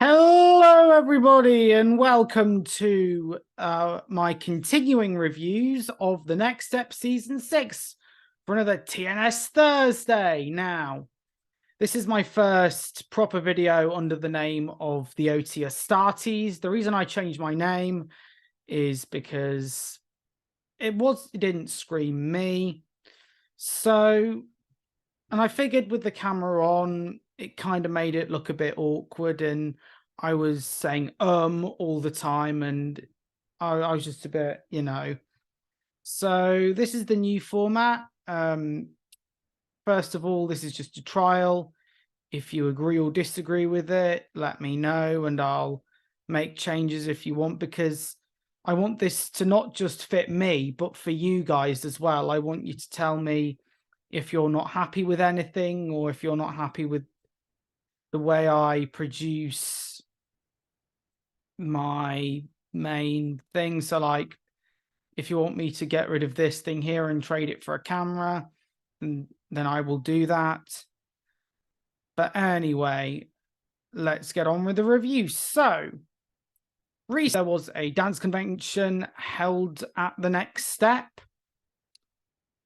Hello, everybody, and welcome to my continuing reviews of The Next Step Season 6 for another TNS Thursday. Now, this is my first proper video under the name of the ORDAAARRR. The reason I changed my name is because it didn't scream me. So, and I figured with the camera on, it kind of made it look a bit awkward, and I was saying all the time, and I was just a bit, So this is the new format. First of all, this is just a trial. If you agree or disagree with it, let me know, and I'll make changes if you want, because I want this to not just fit me, but for you guys as well. I want you to tell me if you're not happy with anything, or if you're not happy with the way I produce my main thing. So, like, if you want me to get rid of this thing here and trade it for a camera, then I will do that. But anyway, let's get on with the review. So, recently there was a dance convention held at the Next Step,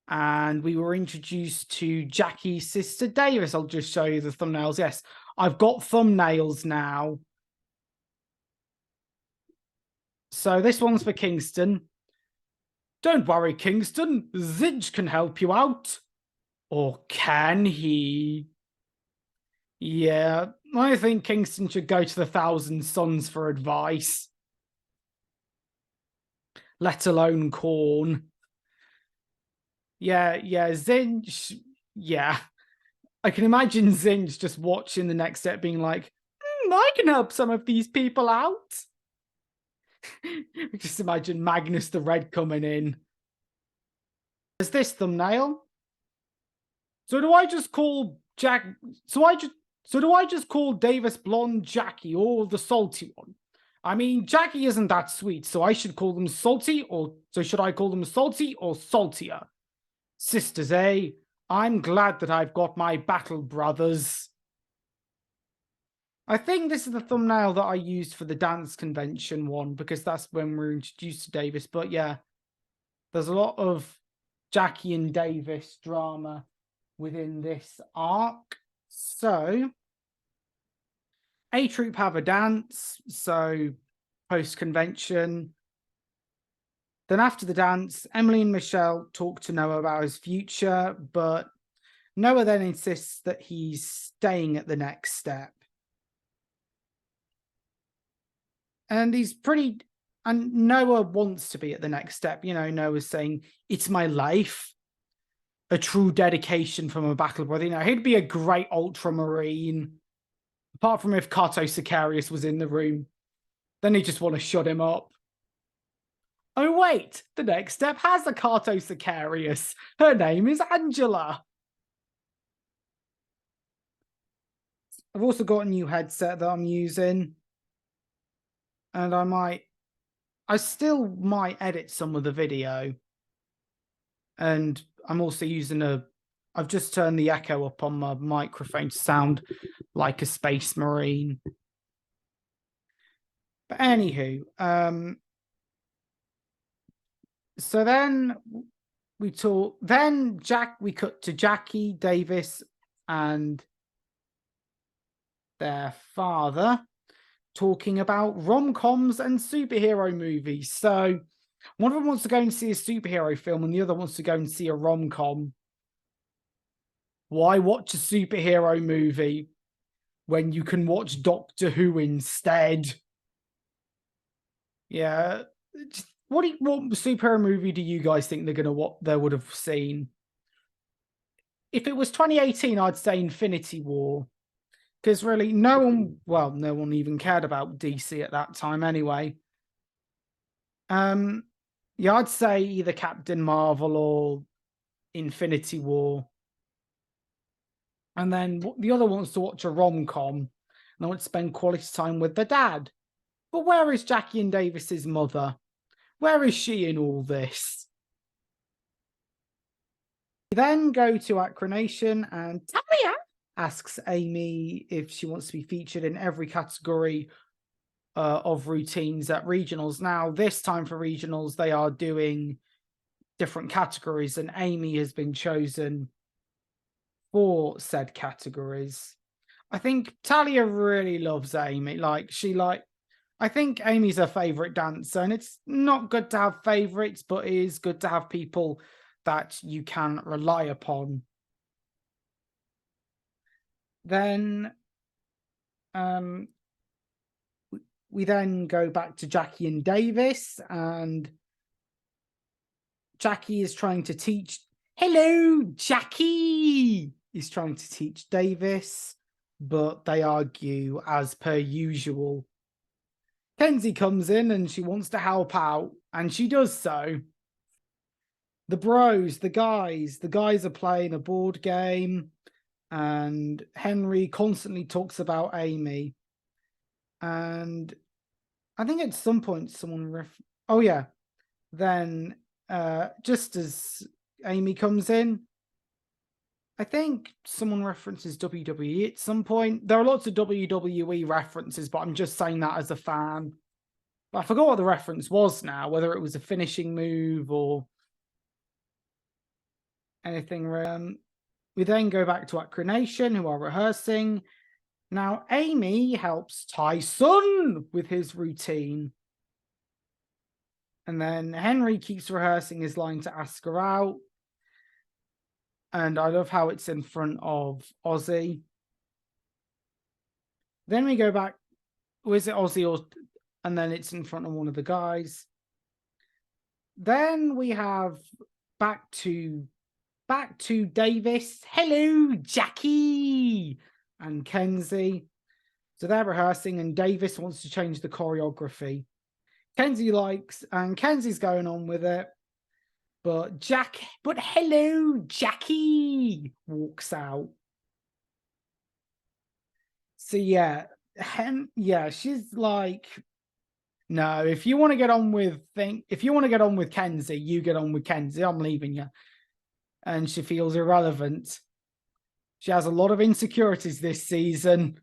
and we were introduced to Jackie's sister Davis. I'll just show you the thumbnails. Yes, I've got thumbnails now. So this one's for Kingston. Don't worry, Kingston. Zinch can help you out. Or can he? Yeah, I think Kingston should go to the Thousand Sons for advice. Let alone Corn. Yeah, Zinch. Yeah. I can imagine Zinch just watching the Next Step being like, I can help some of these people out. Just imagine Magnus the Red coming in. There's this thumbnail. So do I just call do I just call Davis Blonde Jackie, or the salty one? I mean, Jackie isn't that sweet, so I should call them salty, or so should I call them salty or saltier? Sisters, eh? I'm glad that I've got my battle brothers. I think this is the thumbnail that I used for the dance convention one, because that's when we're introduced to Davis. But yeah, there's a lot of Jackie and Davis drama within this arc. So, A Troop have a dance, so post-convention. Then after the dance, Emily and Michelle talk to Noah about his future, but Noah then insists that he's staying at the Next Step. And and Noah wants to be at the Next Step. Noah's saying, it's my life. A true dedication from a battle brother. He'd be a great ultramarine. Apart from if Kato Sicarius was in the room. Then he'd just want to shut him up. Oh, wait. The Next Step has a Kato Sicarius. Her name is Angela. I've also got a new headset that I'm using. And I still might edit some of the video. And I'm also using I've just turned the echo up on my microphone to sound like a space marine. But anywho, so then we cut to Jackie, Davis, and their father talking about rom-coms and superhero movies. So one of them wants to go and see a superhero film, and the other wants to go and see a rom-com. Why watch a superhero movie when you can watch Doctor Who instead? Yeah. What superhero movie do you guys think they would have seen? If it was 2018, I'd say Infinity War. Because really, no one even cared about DC at that time anyway. Yeah, I'd say either Captain Marvel or Infinity War. And then the other wants to watch a rom-com, and I want to spend quality time with the dad. But where is Jackie and Davis's mother? Where is she in all this? We then go to Acronation, and Talia asks Amy if she wants to be featured in every category of routines at regionals. Now, this time for regionals, they are doing different categories, and Amy has been chosen for said categories. I think Talia really loves Amy. I think Amy's her favorite dancer, and it's not good to have favorites, but it is good to have people that you can rely upon. Then we then go back to Jacquie and Davis, and Jacquie is trying to teach. Hello, Jacquie! Is trying to teach Davis, but they argue as per usual. Kenzie comes in and she wants to help out, and she does so. The bros, the guys are playing a board game, and Henry constantly talks about Amy. And I think at some point someone oh yeah. Then just as Amy comes in, I think someone references WWE at some point. There are lots of WWE references, but I'm just saying that as a fan. But I forgot what the reference was now, whether it was a finishing move or anything. We then go back to Acronation, who are rehearsing. Now, Amy helps Tyson with his routine. And then Henry keeps rehearsing his line to ask her out. And I love how it's in front of Ozzy. Then we go back. Was it Ozzy or... And then it's in front of one of the guys. Then we have back to Davis. Hello, Jacquie and Kenzie. So they're rehearsing, and Davis wants to change the choreography. Kenzie likes, and Kenzie's going on with it. But hello, Jacquie walks out. So yeah, she's like, no, if you want to get on with Kenzie, you get on with Kenzie. I'm leaving you. And she feels irrelevant. She has a lot of insecurities this season.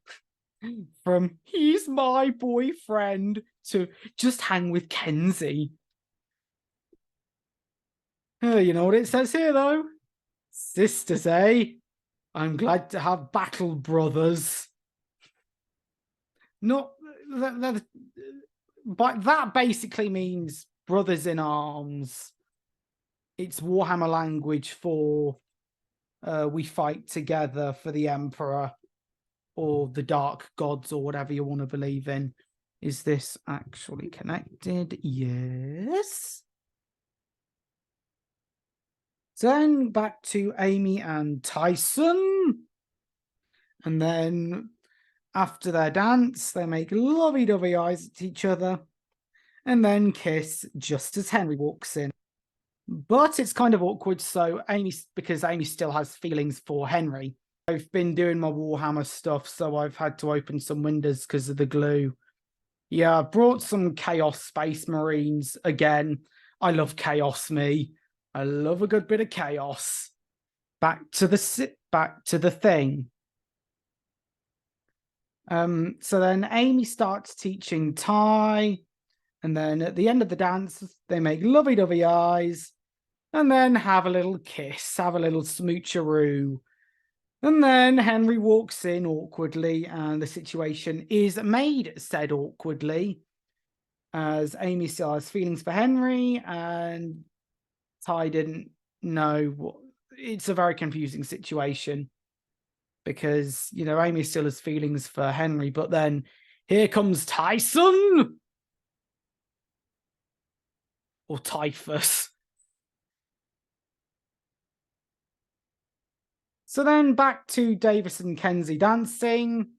From he's my boyfriend to just hang with Kenzie. You know what it says here, though? Sisters, eh? I'm glad to have battle brothers. Not that, but that basically means brothers in arms. It's Warhammer language for we fight together for the Emperor or the Dark Gods or whatever you want to believe in. Is this actually connected? Yes. Then back to Amy and Tyson. And then after their dance, they make lovey-dovey eyes at each other and then kiss just as Henry walks in. But it's kind of awkward, because Amy still has feelings for Henry. I've been doing my Warhammer stuff, so I've had to open some windows because of the glue. Yeah, I brought some Chaos Space Marines again. I love Chaos, me. I love a good bit of chaos. Back to the thing. So then Amy starts teaching Ty, and then at the end of the dance, they make lovey-dovey eyes, and then have a little kiss, have a little smoocheroo. And then Henry walks in awkwardly, and the situation is made said awkwardly, as Amy still has feelings for Henry, and Ty didn't know what. It's a very confusing situation because, you know, Amy still has feelings for Henry, but then here comes Tyson or Typhus. So then back to Davis and Kenzie dancing.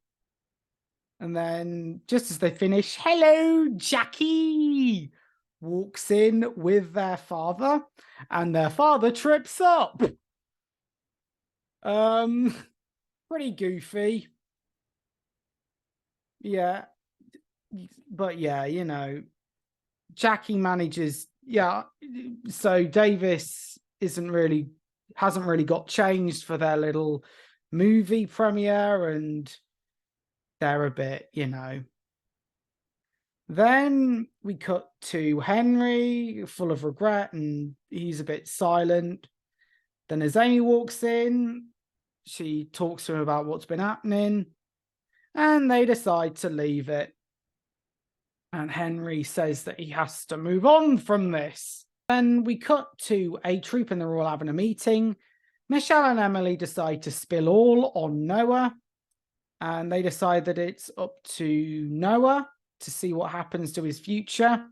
And then just as they finish, hello, Jacquie walks in with their father, and their father trips up. Pretty goofy. Yeah. But yeah, you know, Jacquie manages. Yeah. So Davis hasn't really got changed for their little movie premiere, and they're a bit, you know. Then we cut to Henry, full of regret, and he's a bit silent. Then as Amy walks in, she talks to him about what's been happening, and they decide to leave it. And Henry says that he has to move on from this. Then we cut to A Troop, and they're all having a meeting. Michelle and Emily decide to spill all on Noah, and they decide that it's up to Noah to see what happens to his future.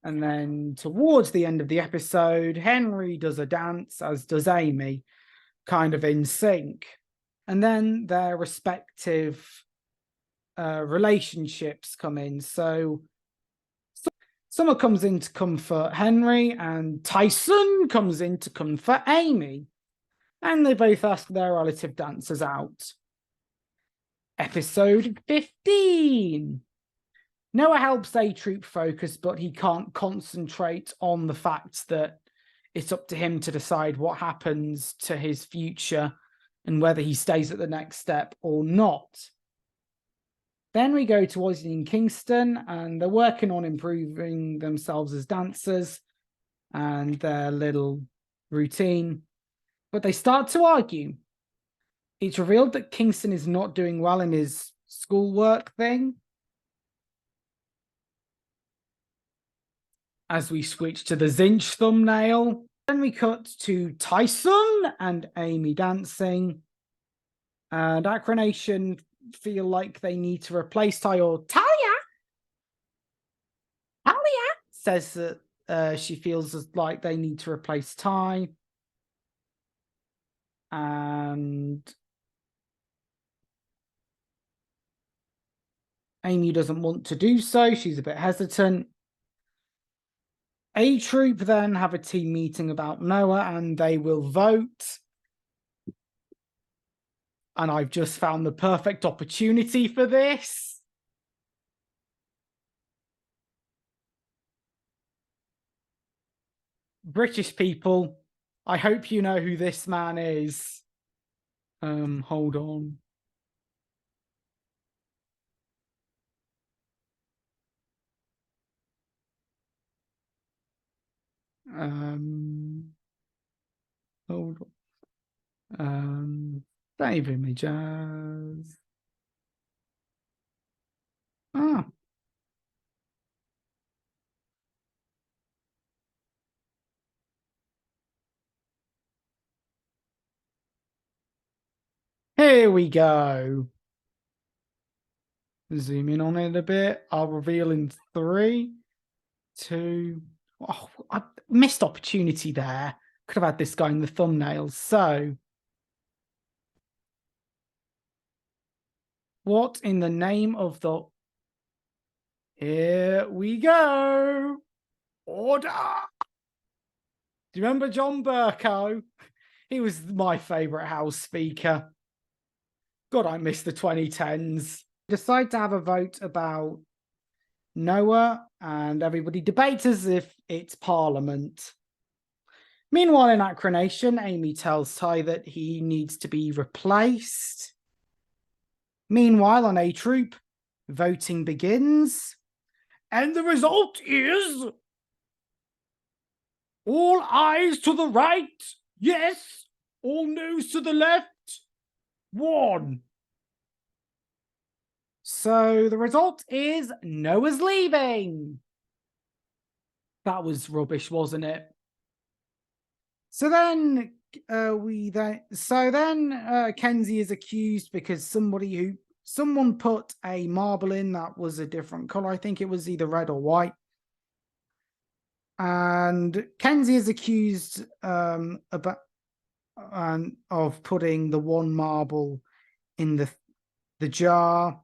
And then towards the end of the episode, Henry does a dance, as does Amy, kind of in sync. And then their respective relationships come in. So Summer comes in to comfort Henry, and Tyson comes in to comfort Amy. And they both ask their relative dancers out. Episode 15. Noah helps A Troop focus, but he can't concentrate on the fact that it's up to him to decide what happens to his future and whether he stays at the next step or not. Then we go to Ozzy and Kingston, and they're working on improving themselves as dancers and their little routine. But they start to argue. It's revealed that Kingston is not doing well in his schoolwork thing. As we switch to the Zinch thumbnail, then we cut to Tyson and Amy dancing. And Acronation feel like they need to replace Ty, or Talia says that she feels like they need to replace Ty. And Amy doesn't want to do so. She's a bit hesitant. A Troop then have a team meeting about Noah, and they will vote. And I've just found the perfect opportunity for this. British people, I hope you know who this man is. Hold on. Hold on. David Majaz. Ah. Here we go. Zoom in on it a bit. I'll reveal in 3, 2. Oh, I missed opportunity there. Could have had this guy in the thumbnails. So, what in the name of the... Here we go. Order. Do you remember John Burko? He was my favourite House Speaker. God, I miss the 2010s. Decide to have a vote about Noah, and everybody debates as if it's Parliament. Meanwhile, in Acronation, Amy tells Ty that he needs to be replaced. Meanwhile, on A Troop, voting begins. And the result is... all eyes to the right, yes. All no's to the left, 1. So the result is Noah's leaving. That was rubbish, wasn't it? So then Kenzie is accused because someone put a marble in that was a different color. I think it was either red or white. And Kenzie is accused of putting the one marble in the jar.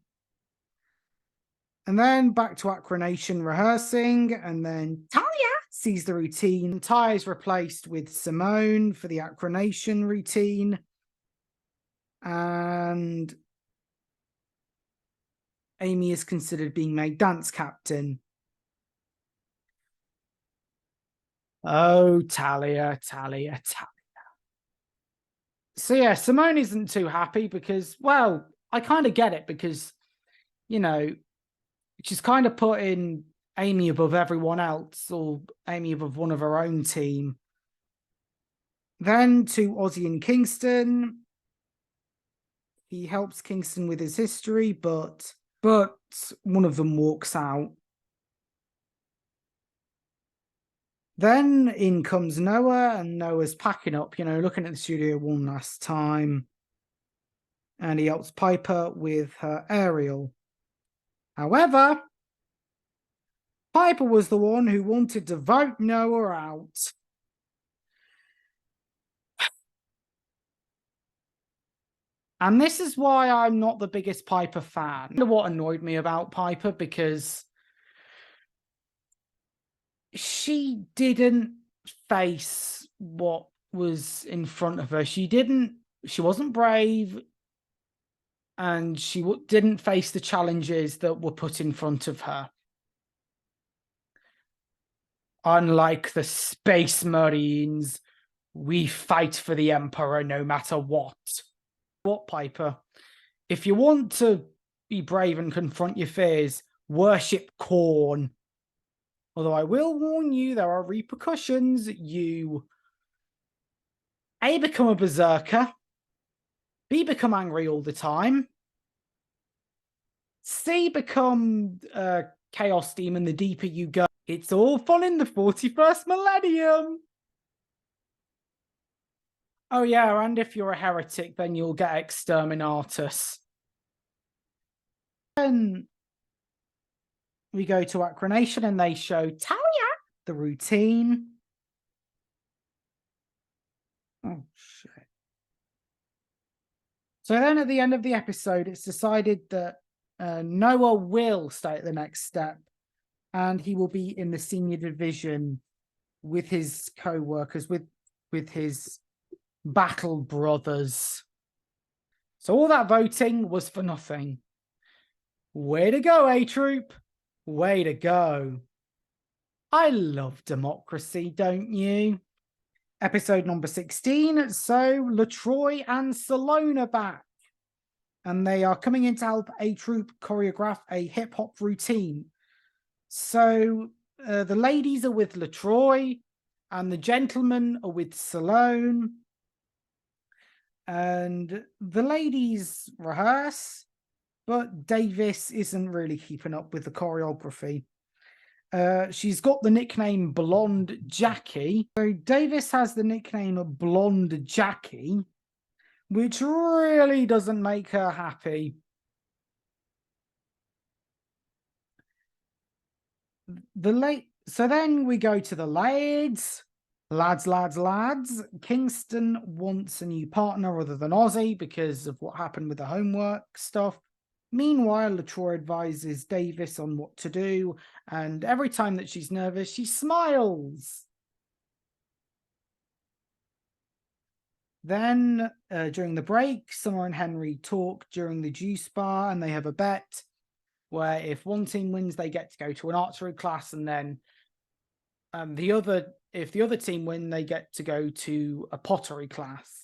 And then back to Acronation rehearsing, and then Talia sees the routine. Ty is replaced with Simone for the Acronation routine. And Amy is considered being made dance captain. Oh, Talia. So yeah, Simone isn't too happy because, well, I kind of get it because, you know, she's kind of putting Amy above everyone else, or Amy above one of her own team. Then to Ozzy and Kingston. He helps Kingston with his history, but one of them walks out. Then in comes Noah, and Noah's packing up, looking at the studio one last time. And he helps Piper with her aerial. However, Piper was the one who wanted to vote Noah out. And this is why I'm not the biggest Piper fan. What annoyed me about Piper, because she didn't face what was in front of her. She wasn't brave, and she didn't face the challenges that were put in front of her. Unlike the Space Marines, we fight for the Emperor no matter what. What, Piper? If you want to be brave and confront your fears, worship corn. Although I will warn you, there are repercussions. You A, become a berserker. B, become angry all the time. C, become a chaos demon the deeper you go. It's all fun in the 41st millennium. Oh yeah, and if you're a heretic, then you'll get exterminatus. Then we go to Acronation, and they show Talia the routine. Oh shit. So then at the end of the episode, it's decided that Noah will stay at the next step, and he will be in the senior division with his co-workers, with his battle brothers. So all that voting was for nothing. Way to go, A-Troop. Way to go. I love democracy, don't you? Episode number 16. So LaTroy and Salone are back, and they are coming in to help A-Troop choreograph a hip-hop routine. So the ladies are with LaTroy, and the gentlemen are with Salone. And the ladies rehearse, but Davis isn't really keeping up with the choreography. She's got the nickname Blonde Jacquie. So Davis has the nickname Blonde Jacquie, which really doesn't make her happy. So then we go to the lads. Lads. Kingston wants a new partner other than Ozzy because of what happened with the homework stuff. Meanwhile, LaTroy advises Davis on what to do, and every time that she's nervous, she smiles. Then, during the break, Summer and Henry talk during the juice bar, and they have a bet where if one team wins, they get to go to an archery class, and then if the other team win, they get to go to a pottery class.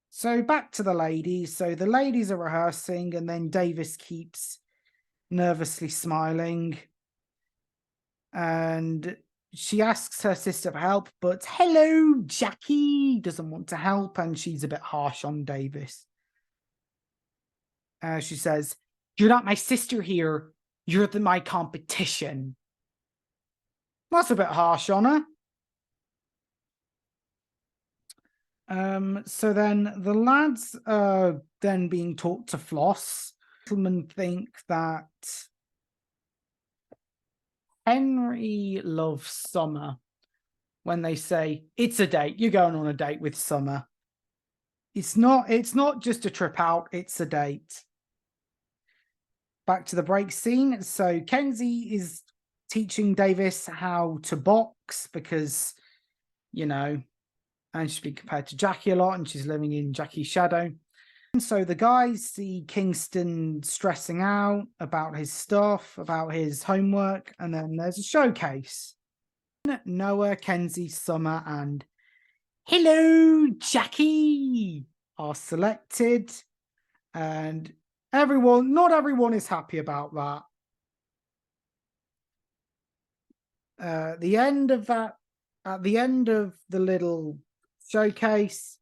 So back to the ladies. So the ladies are rehearsing, and then Davis keeps nervously smiling. And she asks her sister for help, but hello, Jacquie doesn't want to help, and she's a bit harsh on Davis. She says, "You're not my sister here. You're my competition." That's a bit harsh on her. So then the lads are then being taught to floss. Gentlemen think that Henry loves Summer when they say, "It's a date. You're going on a date with Summer." It's not just a trip out, it's a date. Back to the break scene. So Kenzie is teaching Davis how to box because, and she's been compared to Jacquie a lot, and she's living in Jacquie's shadow. And so the guys see Kingston stressing out about his stuff, about his homework, and then there's a showcase. Noah, Kenzie, Summer, and Hello, Jacquie are selected, and not everyone is happy about that. At the end of the little showcase,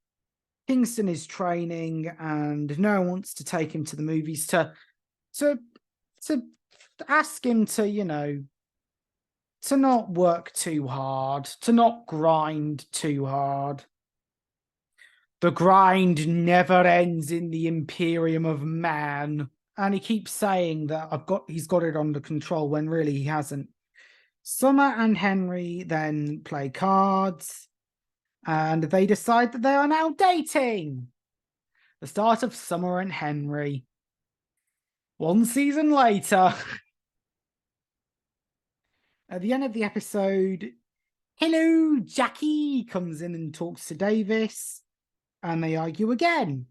Kingston is training and no one wants to take him to the movies to ask him to, to not work too hard, to not grind too hard. The grind never ends in the Imperium of Man. And he keeps saying that he's got it under control when really he hasn't. Summer and Henry then play cards and they decide that they are now dating. The start of Summer and Henry. One season later, at the end of the episode, hello, Jacquie comes in and talks to Davis, and they argue again.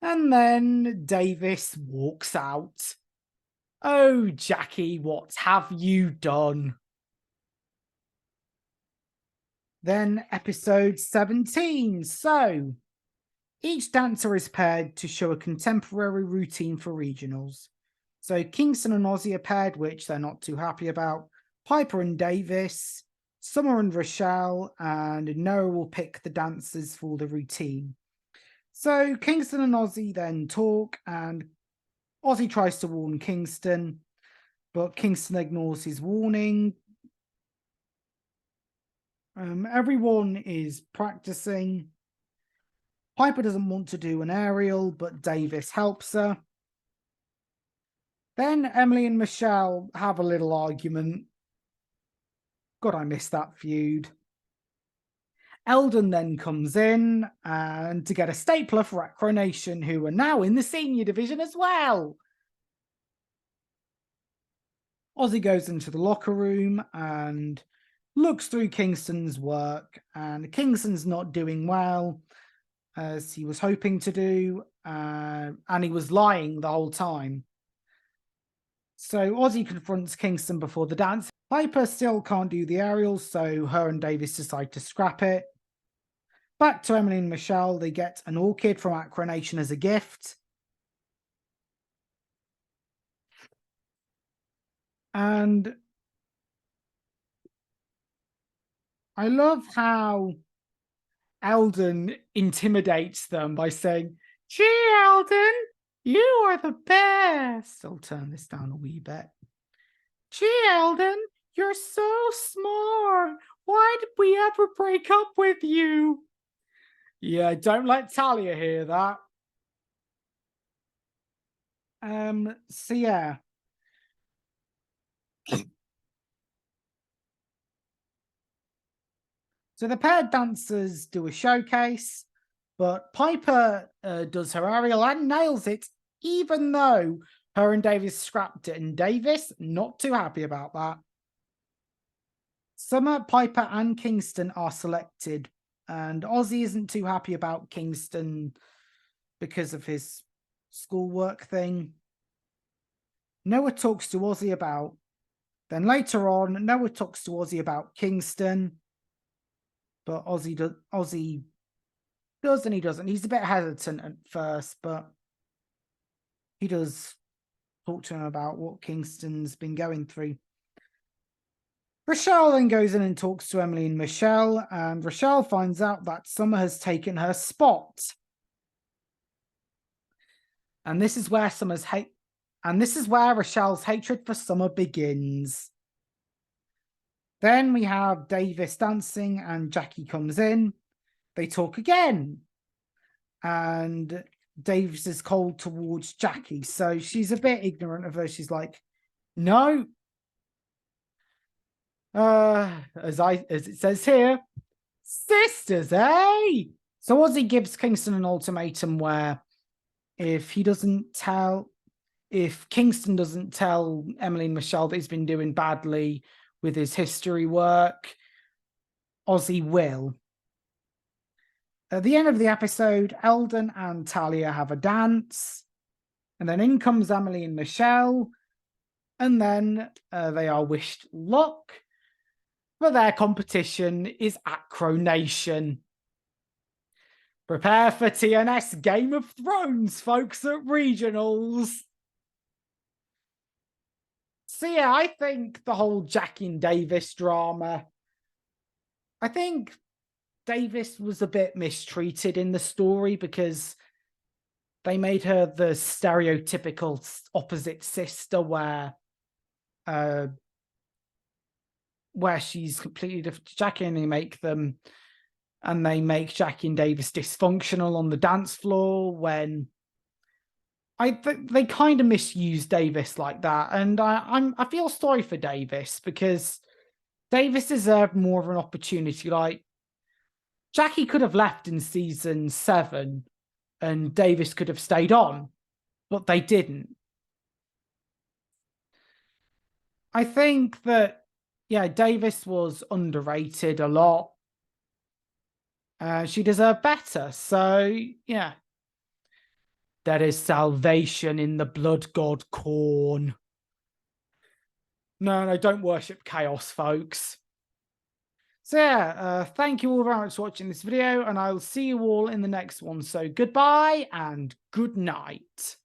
And then Davis walks out. Oh, Jacquie, what have you done? Then episode 17. So, each dancer is paired to show a contemporary routine for regionals. So Kingston and Ozzy are paired, which they're not too happy about. Piper and Davis, Summer and Rochelle, and Noah will pick the dancers for the routine. So Kingston and Ozzy then talk, and Ozzy tries to warn Kingston, but Kingston ignores his warning. Everyone is practicing. Piper doesn't want to do an aerial, but Davis helps her. Then Emily and Michelle have a little argument. God, I miss that feud. Eldon then comes in and to get a stapler for Acro Nation, who are now in the senior division as well. Ozzy goes into the locker room and looks through Kingston's work, and Kingston's not doing well as he was hoping to do, and he was lying the whole time. So Ozzy confronts Kingston before the dance. Piper still can't do the aerials, so her and Davis decide to scrap it. Back to Emily and Michelle, they get an orchid from Acro Nation as a gift. And I love how Eldon intimidates them by saying, "Gee, Eldon, you are the best." I'll turn this down a wee bit. "Gee, Eldon, you're so smart. Why did we ever break up with you?" Yeah, don't let Talia hear that. So yeah. So the paired dancers do a showcase, but Piper does her aerial and nails it, even though her and Davis scrapped it, and Davis not too happy about that. Summer, Piper, and Kingston are selected, and Ozzy isn't too happy about Kingston because of his schoolwork thing. Noah talks to Ozzy about. Then later on, Noah talks to Ozzy about Kingston, but Ozzy does and he doesn't. He's a bit hesitant at first, but he does talk to him about what Kingston's been going through. Rochelle then goes in and talks to Emily and Michelle, and Rochelle finds out that Summer has taken her spot. And this is where Rochelle's hatred for Summer begins. Then we have Davis dancing and Jacquie comes in. They talk again. And Davis is cold towards Jacquie. So she's a bit ignorant of her. She's like, no. As it says here, sisters, eh? So Ozzy gives Kingston an ultimatum where if Kingston doesn't tell Emily and Michelle that he's been doing badly with his history work, Ozzy will. At the end of the episode, Eldon and Talia have a dance, and then in comes Emily and Michelle, and then they are wished luck. but their competition is Acro Nation. Prepare for TNS Game of Thrones, folks, at regionals. So yeah, I think the whole Jacquie and Davis drama, I think Davis was a bit mistreated in the story because they made her the stereotypical opposite sister where she's completely different to Jacquie, and they make Jacquie and Davis dysfunctional on the dance floor when they kind of misuse Davis like that. And I feel sorry for Davis because Davis deserved more of an opportunity. Like, Jacquie could have left in season 7 and Davis could have stayed on, but they didn't. I think that, yeah, Davis was underrated a lot. She deserved better. So, yeah. There is salvation in the blood god corn. No, don't worship chaos, folks. So yeah, thank you all very much for watching this video, and I'll see you all in the next one. So goodbye and good night.